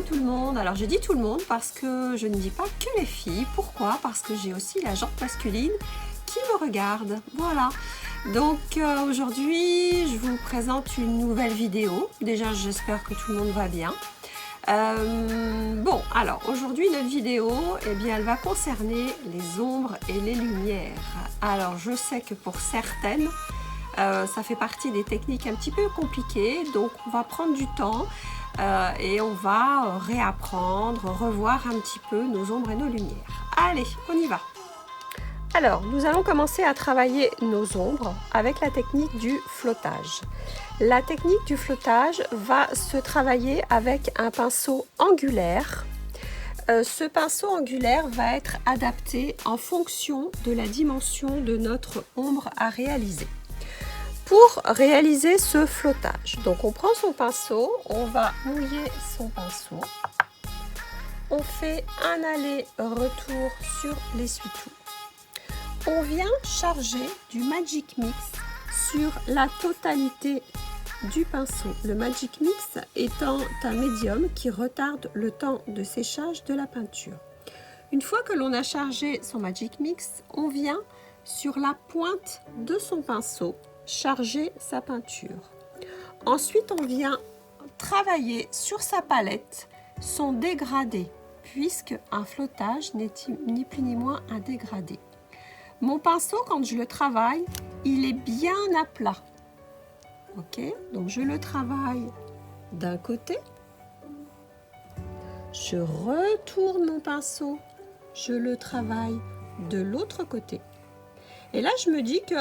tout le monde. Alors je dis tout le monde parce que je ne dis pas que les filles. Pourquoi? Parce que j'ai aussi la jante masculine qui me regarde. Voilà. Donc aujourd'hui je vous présente une nouvelle vidéo. Déjà j'espère que tout le monde va bien. Bon, alors aujourd'hui notre vidéo, eh bien, elle va concerner les ombres et les lumières. Alors je sais que pour certaines, ça fait partie des techniques un petit peu compliquées, donc on va prendre du temps et on va réapprendre, revoir un petit peu nos ombres et nos lumières. Allez, on y va! Alors, nous allons commencer à travailler nos ombres avec la technique du flottage. La technique du flottage va se travailler avec un pinceau angulaire. Ce pinceau angulaire va être adapté en fonction de la dimension de notre ombre à réaliser. Pour réaliser ce flottage, donc on prend son pinceau, on va mouiller son pinceau, on fait un aller-retour sur l'essuie-tout. On vient charger du Magic Mix sur la totalité du pinceau. Le Magic Mix étant un médium qui retarde le temps de séchage de la peinture. Une fois que l'on a chargé son Magic Mix, on vient sur la pointe de son pinceau charger sa peinture. Ensuite, on vient travailler sur sa palette son dégradé, puisque un flottage n'est ni plus ni moins un dégradé. Mon pinceau, quand je le travaille, il est bien à plat. Ok, donc je le travaille d'un côté, je retourne mon pinceau, je le travaille de l'autre côté. Et là, je me dis que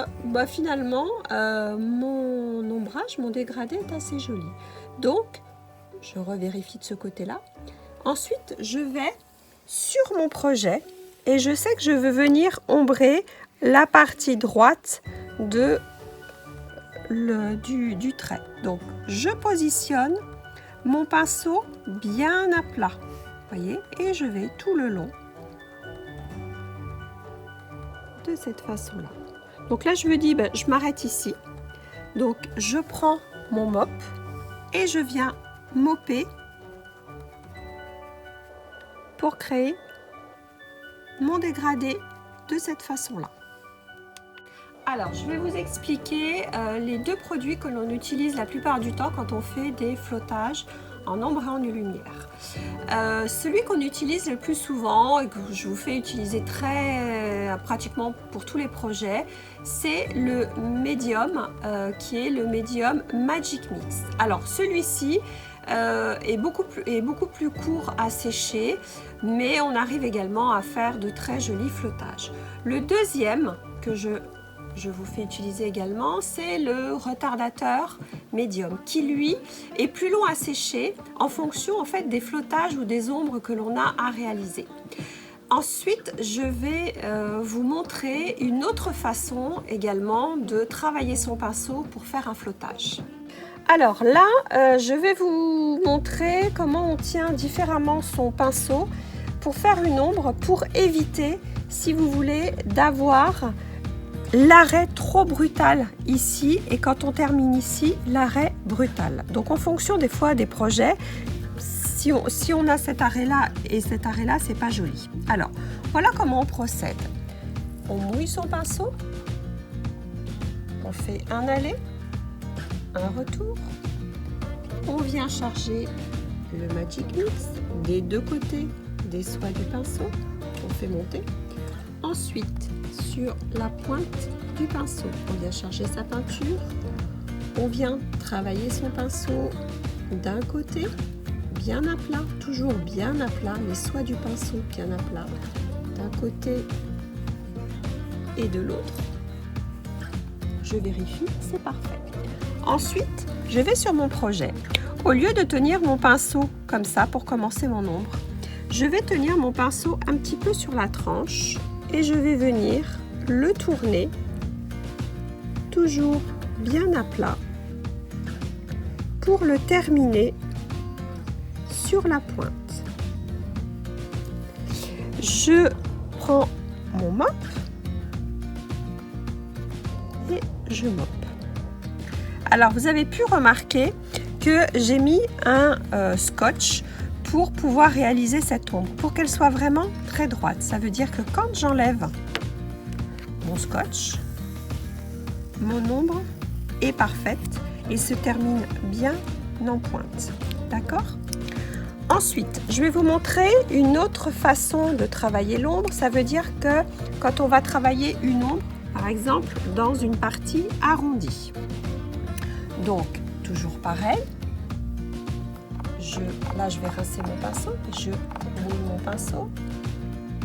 finalement, mon ombrage, mon dégradé est assez joli. Donc, je revérifie de ce côté-là. Ensuite, je vais sur mon projet et je sais que je veux venir ombrer la partie droite du trait. Donc, je positionne mon pinceau bien à plat. Voyez, et je vais tout le long de cette façon-là. Donc là, je me dis, je m'arrête ici. Donc, je prends mon mop et je viens mopper pour créer mon dégradé de cette façon-là. Alors, je vais vous expliquer les deux produits que l'on utilise la plupart du temps quand on fait des flottages en ombre et en lumière. Celui qu'on utilise le plus souvent et que je vous fais utiliser pratiquement pour tous les projets, c'est le médium qui est le médium Magic Mix. Alors celui-ci est beaucoup plus court à sécher, mais on arrive également à faire de très jolis flottages. Le deuxième que je vous fais utiliser également, c'est le retardateur médium qui lui est plus long à sécher en fonction en fait des flottages ou des ombres que l'on a à réaliser. Ensuite, je vais vous montrer une autre façon également de travailler son pinceau pour faire un flottage. Alors là, je vais vous montrer comment on tient différemment son pinceau pour faire une ombre, pour éviter, si vous voulez, d'avoir l'arrêt trop brutal ici et quand on termine ici, l'arrêt brutal. Donc en fonction des fois des projets, si on a cet arrêt-là et cet arrêt-là, c'est pas joli. Alors, voilà comment on procède. On mouille son pinceau, on fait un aller, un retour, on vient charger le Magic Mix des deux côtés des soies du pinceau, on fait monter. Ensuite, sur la pointe du pinceau, on vient charger sa peinture, on vient travailler son pinceau d'un côté, bien à plat, toujours bien à plat, les soies du pinceau bien à plat, d'un côté et de l'autre. Je vérifie, c'est parfait. Ensuite, je vais sur mon projet. Au lieu de tenir mon pinceau comme ça pour commencer mon ombre, je vais tenir mon pinceau un petit peu sur la tranche et je vais venir le tourner toujours bien à plat pour le terminer sur la pointe. Je prends mon mop et je mop. Alors vous avez pu remarquer que j'ai mis un scotch pour pouvoir réaliser cette ombre, pour qu'elle soit vraiment très droite. Ça veut dire que quand j'enlève mon scotch, mon ombre est parfaite et se termine bien en pointe. D'accord? Ensuite, je vais vous montrer une autre façon de travailler l'ombre. Ça veut dire que quand on va travailler une ombre, par exemple, dans une partie arrondie. Donc, toujours pareil. Là, je vais rincer mon pinceau. Je mouille mon pinceau.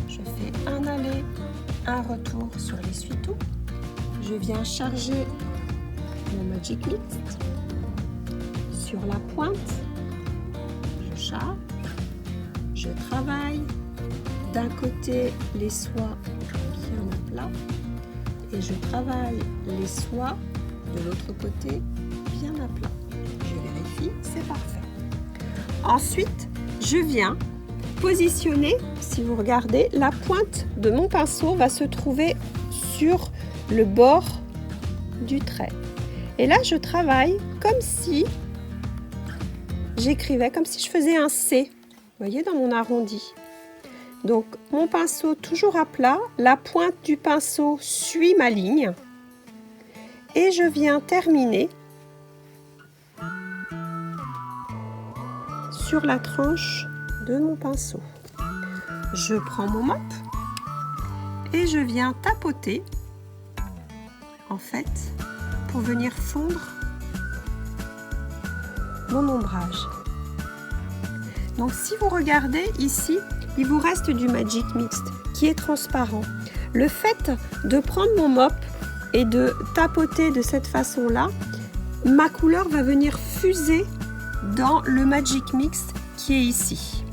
Je fais un aller, un retour sur l'essuie-tout. Je viens charger mon Magic Mix sur la pointe. Je charge. Je travaille d'un côté les soies bien à plat et je travaille les soies de l'autre côté bien à plat. Je vérifie, c'est parfait. Ensuite, je viens positionner, si vous regardez, la pointe de mon pinceau va se trouver sur le bord du trait. Et là, je travaille comme si j'écrivais, comme si je faisais un C, vous voyez, dans mon arrondi. Donc, mon pinceau toujours à plat, la pointe du pinceau suit ma ligne et je viens terminer sur la tranche de mon pinceau. Je prends mon mop et je viens tapoter en fait pour venir fondre mon ombrage. Donc si vous regardez ici, il vous reste du Magic Mixte qui est transparent. Le fait de prendre mon mop et de tapoter de cette façon-là, ma couleur va venir fuser dans le Magic Mixte qui est ici.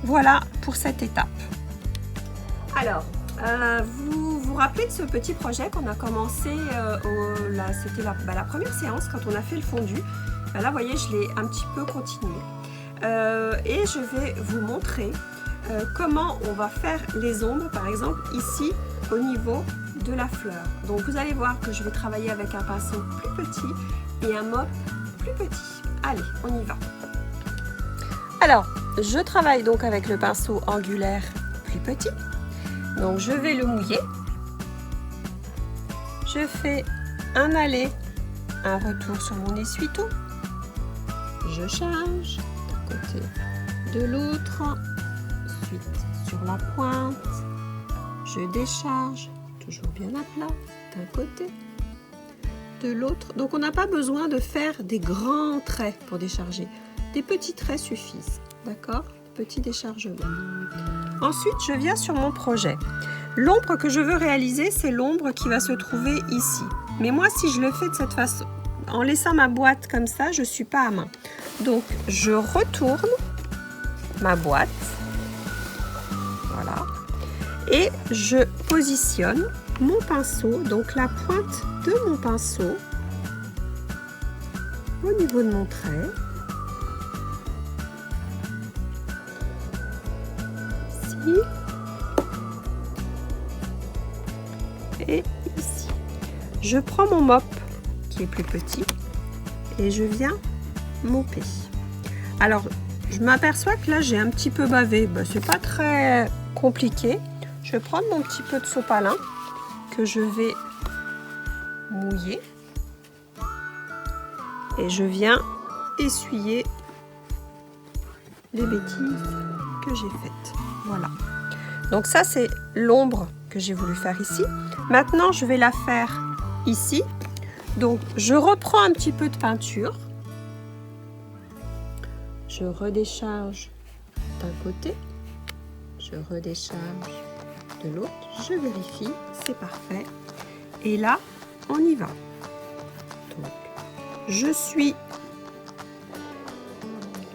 Voilà pour cette étape. Alors, vous vous rappelez de ce petit projet qu'on a commencé, c'était la première séance quand on a fait le fondu. Là, vous voyez, je l'ai un petit peu continué. Et je vais vous montrer comment on va faire les ombres, par exemple ici au niveau de la fleur. Donc vous allez voir que je vais travailler avec un pinceau plus petit et un mop plus petit. Allez, on y va. Alors, je travaille donc avec le pinceau angulaire plus petit. Donc je vais le mouiller. Je fais un aller, un retour sur mon essuie-tout. Je charge d'un côté de l'autre. Ensuite sur la pointe. Je décharge, toujours bien à plat, d'un côté, de l'autre. Donc on n'a pas besoin de faire des grands traits pour décharger. Des petits traits suffisent, d'accord? Petit déchargement. Ensuite, je viens sur mon projet. L'ombre que je veux réaliser, c'est l'ombre qui va se trouver ici. Mais moi, si je le fais de cette façon, en laissant ma boîte comme ça, je ne suis pas à main. Donc, je retourne ma boîte. Voilà. Et je positionne mon pinceau, donc la pointe de mon pinceau, au niveau de mon trait. Ici. Et ici. Je prends mon mop qui est plus petit et je viens mopper. Alors, je m'aperçois que là j'ai un petit peu bavé. C'est pas très compliqué. Je vais prendre mon petit peu de sopalin que je vais mouiller et je viens essuyer les bêtises que j'ai faites. Voilà. Donc ça c'est l'ombre que j'ai voulu faire ici. Maintenant je vais la faire ici. Donc je reprends un petit peu de peinture. Je redécharge d'un côté. Je redécharge de l'autre. Je vérifie. C'est parfait. Et là, on y va. Donc, je suis...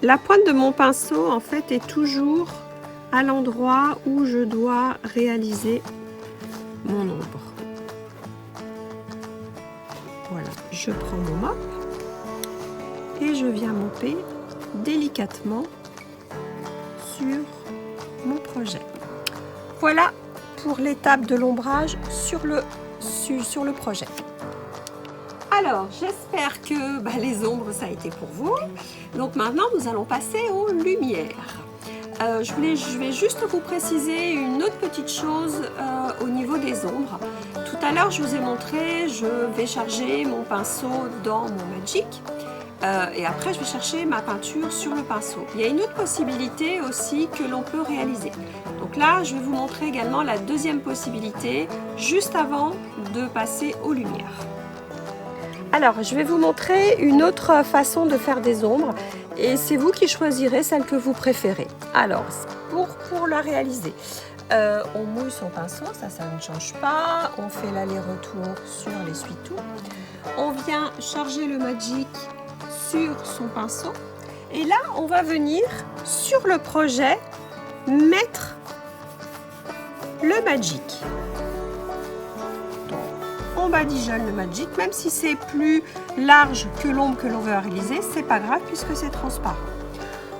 La pointe de mon pinceau, en fait, est toujours à l'endroit où je dois réaliser mon ombre. Voilà, je prends mon mop et je viens mopper délicatement sur mon projet. Voilà pour l'étape de l'ombrage sur le projet. Alors, j'espère que les ombres, ça a été pour vous. Donc maintenant, nous allons passer aux lumières. je vais juste vous préciser une autre petite chose au niveau des ombres. Tout à l'heure, je vous ai montré, je vais charger mon pinceau dans mon Magic. Et après, je vais chercher ma peinture sur le pinceau. Il y a une autre possibilité aussi que l'on peut réaliser. Donc là, je vais vous montrer également la deuxième possibilité, juste avant de passer aux lumières. Alors, je vais vous montrer une autre façon de faire des ombres et c'est vous qui choisirez celle que vous préférez. Alors, pour la réaliser, on mouille son pinceau, ça ne change pas. On fait l'aller-retour sur l'essuie-tout. On vient charger le Magic sur son pinceau et là, on va venir sur le projet mettre le Magic. On badigeonne le Magic, même si c'est plus large que l'ombre que l'on veut réaliser, c'est pas grave puisque c'est transparent.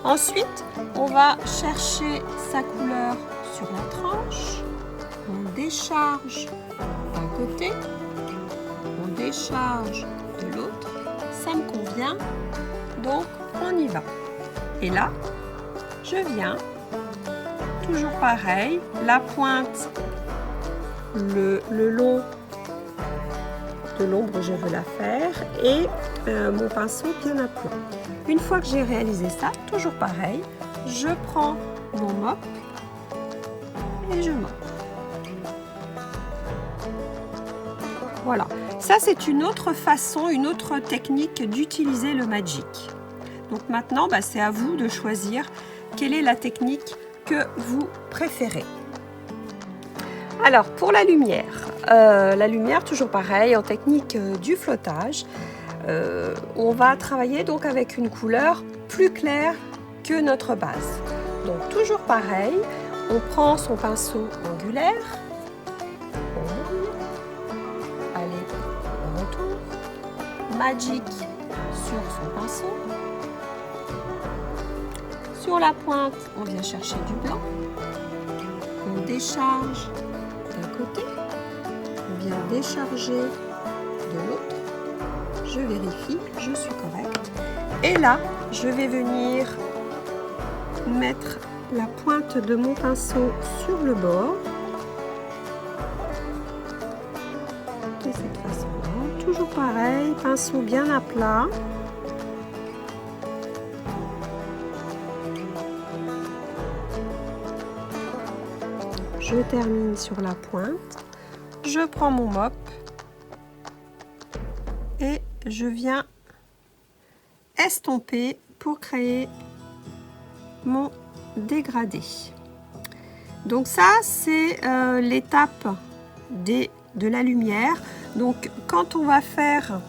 Ensuite, on va chercher sa couleur sur la tranche, on décharge d'un côté, on décharge de l'autre, ça me convient, donc on y va. Et là, je viens, toujours pareil, la pointe, le long de l'ombre je veux la faire et mon pinceau bien à plat. Une fois que j'ai réalisé ça, toujours pareil, je prends mon mop et je mop. Voilà, ça c'est une autre façon, une autre technique d'utiliser le Magic. Donc maintenant, c'est à vous de choisir quelle est la technique que vous préférez. Alors pour la lumière toujours pareil en technique du flottage, on va travailler donc avec une couleur plus claire que notre base. Donc toujours pareil, on prend son pinceau angulaire, on roule, allez, on retourne, Magic sur son pinceau, sur la pointe on vient chercher du blanc, on décharge d'un côté, on vient décharger de l'autre, je vérifie, je suis correcte. Et là, je vais venir mettre la pointe de mon pinceau sur le bord. De cette façon-là, toujours pareil, pinceau bien à plat. Je termine sur la pointe, je prends mon mop et je viens estomper pour créer mon dégradé. Donc ça c'est l'étape de la lumière. Donc quand on va faire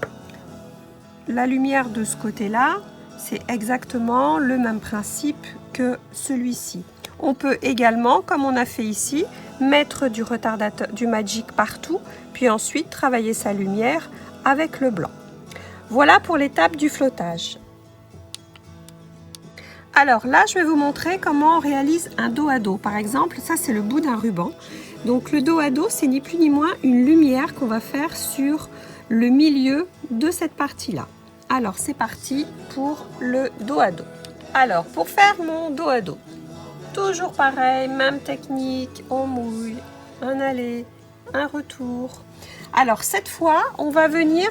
la lumière de ce côté-là, c'est exactement le même principe que celui-ci. On peut également, comme on a fait ici, mettre du retardateur, du Magic partout, puis ensuite travailler sa lumière avec le blanc. Voilà pour l'étape du flottage. Alors là, je vais vous montrer comment on réalise un dos à dos. Par exemple, ça c'est le bout d'un ruban. Donc le dos à dos, c'est ni plus ni moins une lumière qu'on va faire sur le milieu de cette partie-là. Alors c'est parti pour le dos à dos. Alors pour faire mon dos à dos, toujours pareil, même technique, on mouille, un aller, un retour. Alors cette fois, on va venir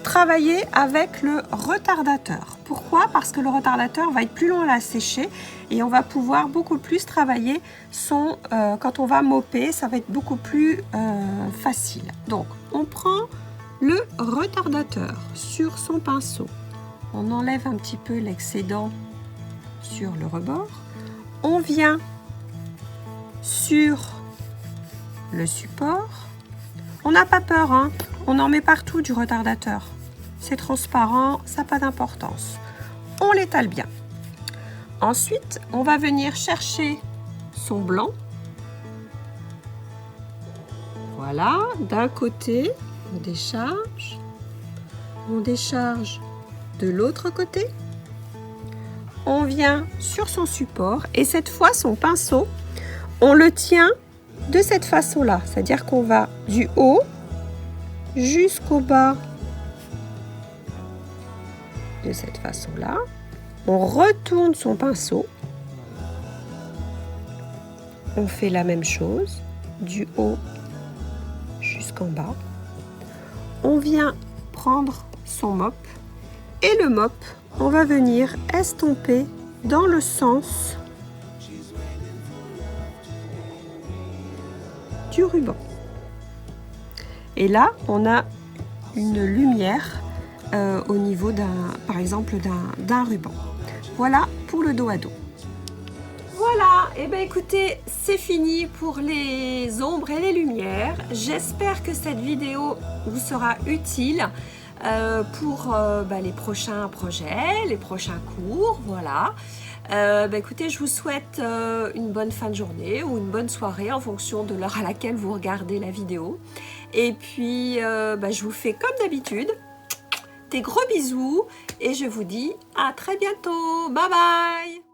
travailler avec le retardateur. Pourquoi? Parce que le retardateur va être plus long à la sécher et on va pouvoir beaucoup plus travailler son... quand on va mopper, ça va être beaucoup plus facile. Donc, on prend le retardateur sur son pinceau. On enlève un petit peu l'excédent sur le rebord. On vient sur le support. On n'a pas peur, hein, on en met partout du retardateur. C'est transparent, ça n'a pas d'importance. On l'étale bien. Ensuite, on va venir chercher son blanc. Voilà, d'un côté, on décharge de l'autre côté. On vient sur son support et cette fois, son pinceau, on le tient de cette façon-là. C'est-à-dire qu'on va du haut jusqu'au bas de cette façon-là. On retourne son pinceau on fait la même chose, du haut jusqu'en bas. On vient prendre son mop et le mop, on va venir estomper dans le sens du ruban. Et là, on a une lumière au niveau par exemple d'un ruban. Voilà pour le dos à dos. Voilà, et bien écoutez, c'est fini pour les ombres et les lumières. J'espère que cette vidéo vous sera utile pour les prochains projets, les prochains cours, voilà. Écoutez, je vous souhaite une bonne fin de journée ou une bonne soirée en fonction de l'heure à laquelle vous regardez la vidéo. Et puis, je vous fais comme d'habitude, des gros bisous et je vous dis à très bientôt. Bye bye!